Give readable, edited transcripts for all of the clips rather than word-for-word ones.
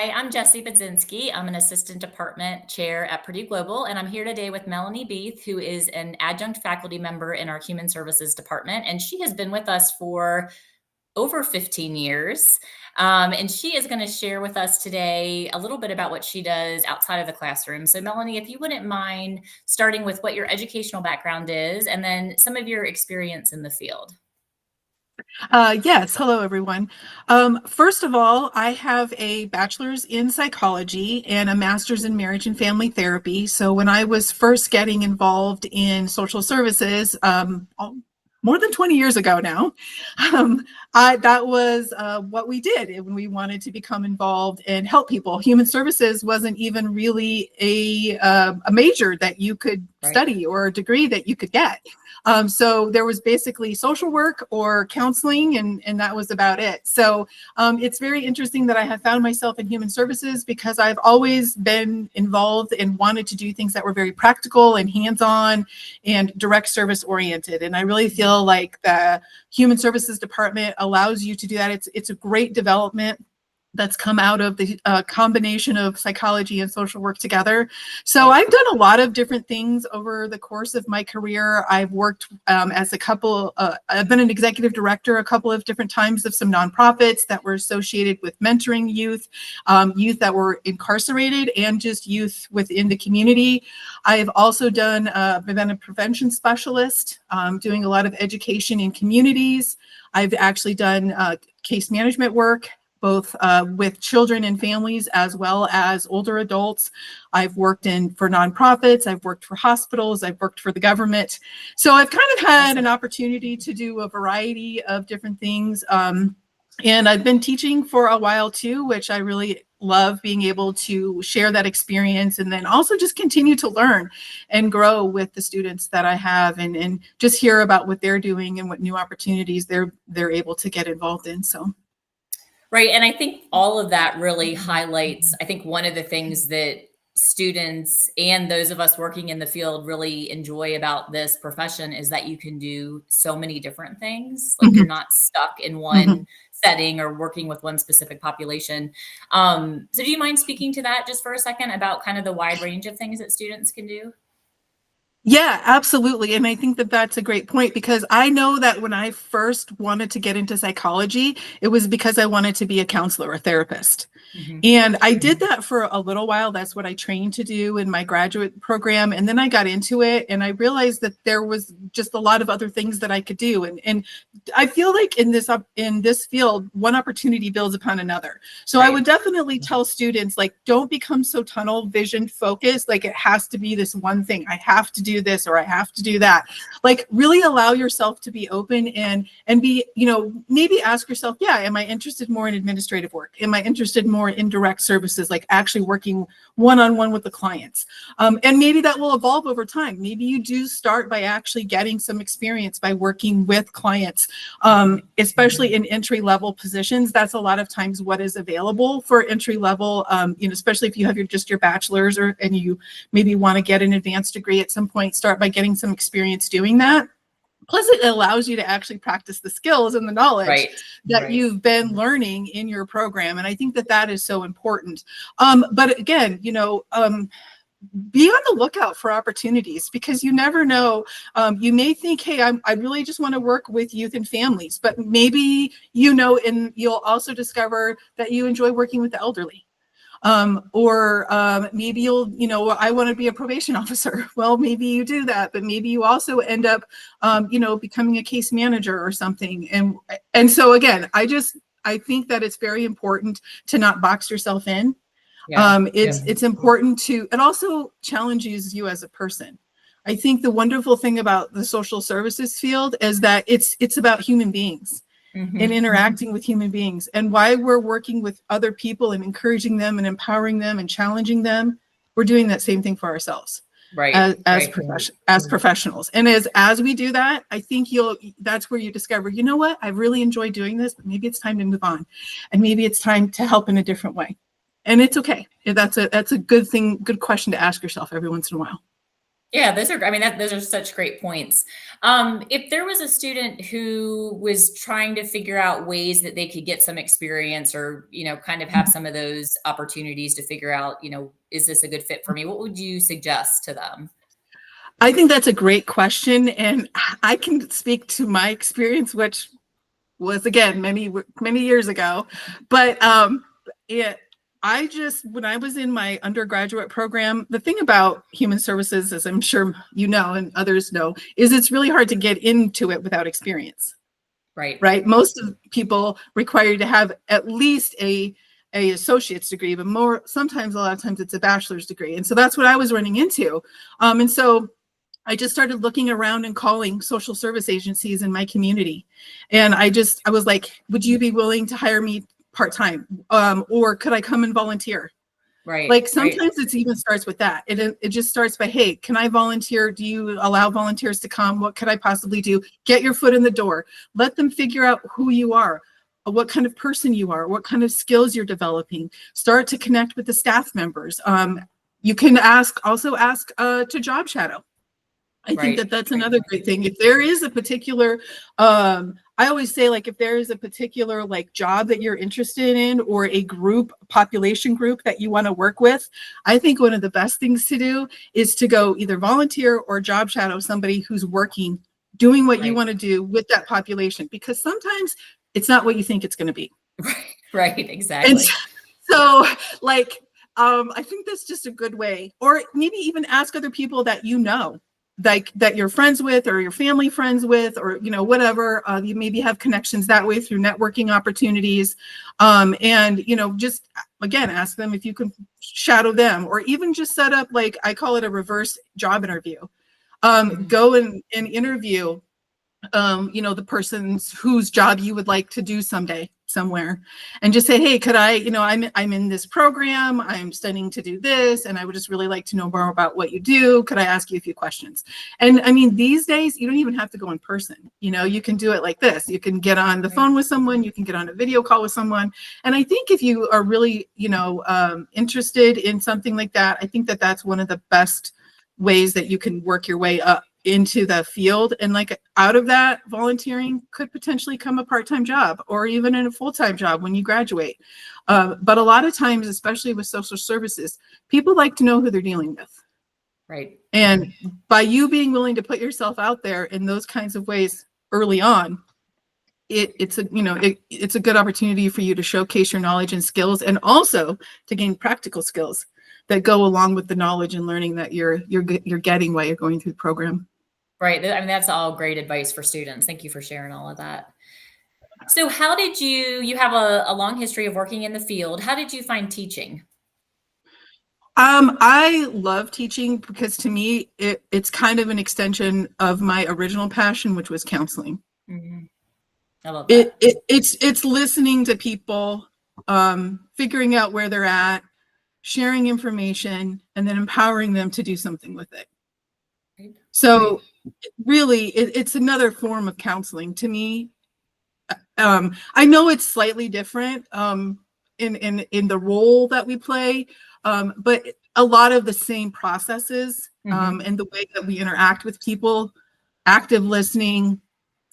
Hi, I'm Jessie Budzinski. I'm an assistant department chair at Purdue Global, and I'm here today with Melanie Beath, who is an adjunct faculty member in our Human Services department. And she has been with us for over 15 years. And she is going to share with us today a little bit about what she does outside of the classroom. So, Melanie, if you wouldn't mind starting with what your educational background is and then some of your experience in the field. Yes. Hello, everyone. First of all, I have a bachelor's in psychology and a master's in marriage and family therapy. So when I was first getting involved in social services, more than 20 years ago now, that was what we did when we wanted to become involved and help people. Human services wasn't even really a major that you could study or a degree that you could get. So there was basically social work or counseling, and that was about it. So it's very interesting that I have found myself in human services because I've always been involved and wanted to do things that were very practical and hands-on and direct service oriented. And I really feel like the human services department allows you to do that. It's a great development that's come out of the combination of psychology and social work together. So I've done a lot of different things over the course of my career. I've worked as I've been an executive director a couple of different times of some nonprofits that were associated with mentoring youth, youth that were incarcerated and just youth within the community. I've also been a prevention specialist, doing a lot of education in communities. I've actually done case management work, both with children and families as well as older adults. I've worked for nonprofits, I've worked for hospitals, I've worked for the government. So I've kind of had an opportunity to do a variety of different things. And I've been teaching for a while too, which I really love, being able to share that experience and then also just continue to learn and grow with the students that I have and just hear about what they're doing and what new opportunities they're able to get involved in. So. Right. And I think all of that really highlights, I think one of the things that students and those of us working in the field really enjoy about this profession is that you can do so many different things. Like you're not stuck in one setting or working with one specific population. So do you mind speaking to that just for a second about kind of the wide range of things that students can do? Yeah, absolutely. And I think that that's a great point because I know that when I first wanted to get into psychology, it was because I wanted to be a counselor, a therapist. And I did that for a little while. That's what I trained to do in my graduate program. And then I got into it and I realized that there was just a lot of other things that I could do. And I feel like in this field, one opportunity builds upon another. So I would definitely tell students, like, don't become so tunnel vision focused. Like it has to be this one thing. I have to do this or I have to do that. Like really allow yourself to be open and be, maybe ask yourself, yeah, am I interested more in administrative work? Am I interested more in direct services, like actually working one-on-one with the clients? And maybe that will evolve over time. Maybe you do start by actually getting some experience by working with clients, especially in entry-level positions. That's a lot of times what is available for entry-level, especially if you have just your bachelor's and you maybe want to get an advanced degree at some point, start by getting some experience doing that. Plus, it allows you to actually practice the skills and the knowledge that you've been learning in your program. And I think that that is so important. But again, be on the lookout for opportunities because you never know. You may think, hey, I really just want to work with youth and families, but maybe, and you'll also discover that you enjoy working with the elderly. Maybe I want to be a probation officer. Well, maybe you do that, but maybe you also end up, becoming a case manager or something. And so again, I think that it's very important to not box yourself in. It's important to, it also challenges you as a person. I think the wonderful thing about the social services field is that it's about human beings. And interacting with human beings, and why we're working with other people and encouraging them and empowering them and challenging them. We're doing that same thing for ourselves, as professionals. And as we do that, I think that's where you discover, you know what, I really enjoy doing this, but maybe it's time to move on, and maybe it's time to help in a different way. And it's okay. That's a good thing, good question to ask yourself every once in a while. Yeah, those are, I mean, those are such great points. If there was a student who was trying to figure out ways that they could get some experience or, kind of have some of those opportunities to figure out, is this a good fit for me? What would you suggest to them? I think that's a great question, and I can speak to my experience, which was again many years ago. But it, I just when I was in my undergraduate program, the thing about human services, as I'm sure you know and others know, is it's really hard to get into it without experience. Right. Right? Most of people require you to have at least a associate's degree, but more sometimes a lot of times it's a bachelor's degree, and so that's what I was running into, and so I just started looking around and calling social service agencies in my community. And I was like, would you be willing to hire me part-time? Or could I come and volunteer? Right. Like Right. sometimes it even starts with that. It just starts by, hey, can I volunteer? Do you allow volunteers to come? What could I possibly do? Get your foot in the door. Let them figure out who you are, what kind of person you are, what kind of skills you're developing. Start to connect with the staff members. You can also ask to job shadow. I think Right. that that's Right. another great thing. If there is a particular, I always say, like, if there is a particular like job that you're interested in or a group, population group that you want to work with, I think one of the best things to do is to go either volunteer or job shadow somebody who's working, doing what you Right. want to do with that population, because sometimes it's not what you think it's going to be. Right. Right. And Exactly. so, like, I think that's just a good way, or maybe even ask other people that you know, like that you're friends with, or your family friends with, or whatever. You maybe have connections that way through networking opportunities, and just again ask them if you can shadow them, or even just set up, like I call it, a reverse job interview. Mhm. Go and interview the person's whose job you would like to do someday somewhere, and just say, hey, could I, I'm in this program, I'm studying to do this, and I would just really like to know more about what you do. Could I ask you a few questions? And I mean, these days you don't even have to go in person. You can do it like this. You can get on the Right. phone with someone, you can get on a video call with someone. And I think if you are really, interested in something like that, I think that that's one of the best ways that you can work your way up into the field. And like out of that, volunteering could potentially come a part-time job or even in a full-time job when you graduate. But a lot of times, especially with social services, people like to know who they're dealing with. Right. And by you being willing to put yourself out there in those kinds of ways early on, it's a good opportunity for you to showcase your knowledge and skills, and also to gain practical skills that go along with the knowledge and learning that you're getting while you're going through the program. Right. I mean, that's all great advice for students. Thank you for sharing all of that. So how did you have a long history of working in the field. How did you find teaching? I love teaching because to me it's kind of an extension of my original passion, which was counseling. Mhm. I love It, that. it it's listening to people, figuring out where they're at, sharing information, and then empowering them to do something with it. Right. Right. So really, it's another form of counseling to me. I know it's slightly different in the role that we play, but a lot of the same processes, Mhm. and the way that we interact with people, active listening,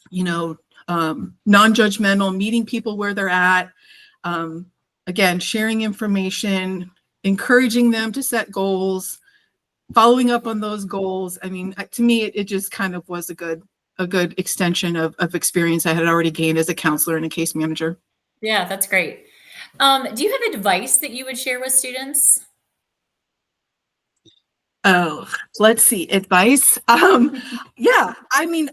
you know, non-judgmental, meeting people where they're at, um, again, sharing information, encouraging them to set goals, following up on those goals. I mean, to me, it just kind of was a good extension of experience I had already gained as a counselor and a case manager. Yeah, that's great. Do you have advice that you would share with students? Oh, let's see, advice. Yeah, I mean,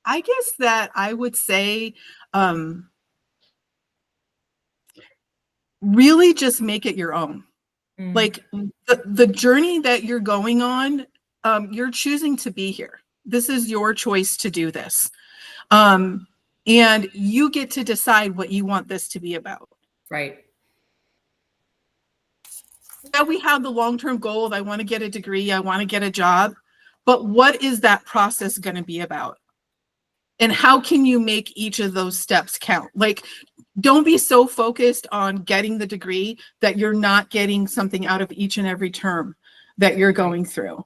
I guess that I would say, um, really just make it your own. Mm, Like the journey that you're going on, you're choosing to be here. This is your choice to do this. Um, and you get to decide what you want this to be about. right. Yeah, we have the long-term goal of I want to get a degree, I want to get a job, but what is that process going to be about? And how can you make each of those steps count? Like, don't be so focused on getting the degree that you're not getting something out of each and every term that you're Right. going through.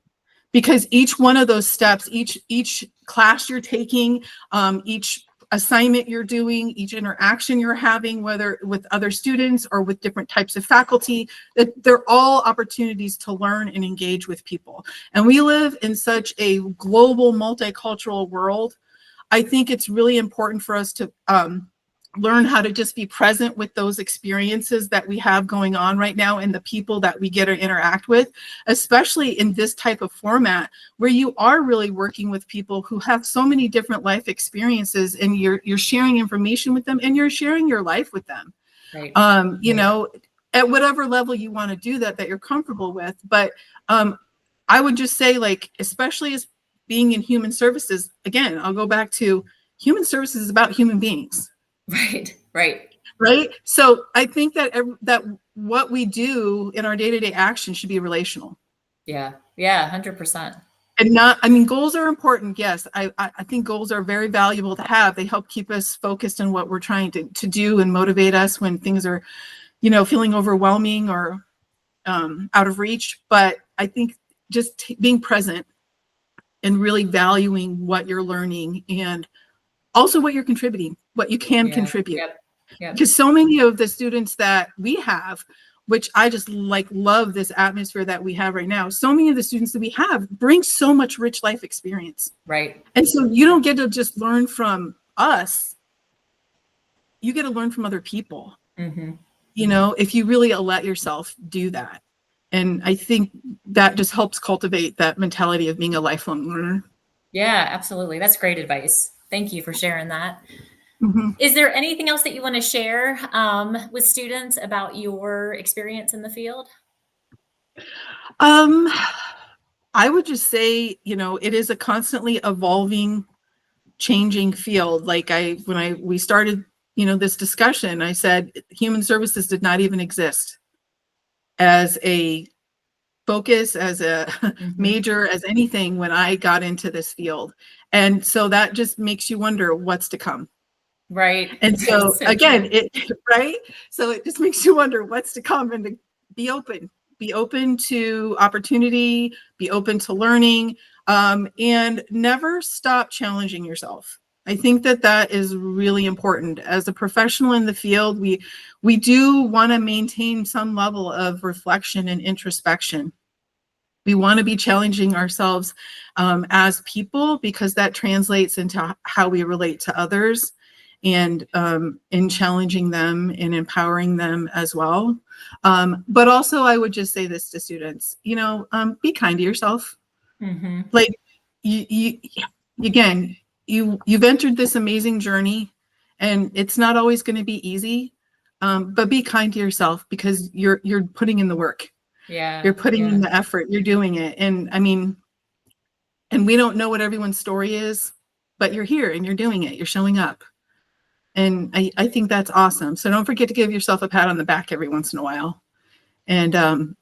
because each one of those steps, each class you're taking, each assignment you're doing, each interaction you're having, whether with other students or with different types of faculty, that they're all opportunities to learn and engage with people. And we live in such a global, multicultural world. I think it's really important for us to learn how to just be present with those experiences that we have going on right now and the people that we get to interact with, especially in this type of format where you are really working with people who have so many different life experiences, and you're sharing information with them and you're sharing your life with them. Right. You know, at whatever level you want to do that you're comfortable with. But I would just say, like, especially as being in human services, again, I'll go back to human services is about human beings. Right, right. Right. So I think that that what we do in our day-to-day action should be relational. Yeah. Yeah. 100%. And not, I mean, goals are important. Yes. I think goals are very valuable to have. They help keep us focused on what we're trying to do and motivate us when things are, you know, feeling overwhelming or out of reach. But I think just being present and really valuing what you're learning and also what you're contributing, what you can contribute. Yep. Yep. Because so many of the students that we have, which I just like love this atmosphere that we have right now, so many of the students that we have bring so much rich life experience. Right. And so you don't get to just learn from us, you get to learn from other people. Mm-hmm. You know, if you really let yourself do that. And I think that just helps cultivate that mentality of being a lifelong learner. Yeah, absolutely. That's great advice. Thank you for sharing that. Mm-hmm. Is there anything else that you want to share with students about your experience in the field? I would just say, you know, it is a constantly evolving, changing field. Like we started, you know, this discussion, I said human services did not even exist as a focus, as a major, as anything when I got into this field. And so that just makes you wonder what's to come. Right. And so, So again, true. right. So it just makes you wonder what's to come, and to be open to opportunity, be open to learning, and never stop challenging yourself. I think that is really important. As a professional in the field, we do want to maintain some level of reflection and introspection. We want to be challenging ourselves as people, because that translates into how we relate to others, and in challenging them and empowering them as well. But also, I would just say this to students, you know, be kind to yourself. Mm-hmm. Like you again, you've entered this amazing journey, and it's not always going to be easy. But be kind to yourself, because you're putting in the work. Yeah. You're putting in the effort. You're doing it. And I mean, and we don't know what everyone's story is, but you're here and you're doing it. You're showing up. And I think that's awesome. So don't forget to give yourself a pat on the back every once in a while, and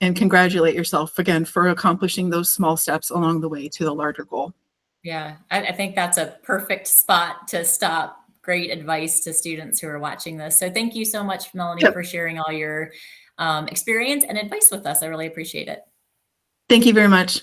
congratulate yourself again for accomplishing those small steps along the way to the larger goal. Yeah. I think that's a perfect spot to stop. Great advice to students who are watching this. So thank you so much, Melanie, for sharing all your experience and advice with us. I really appreciate it. Thank you very much.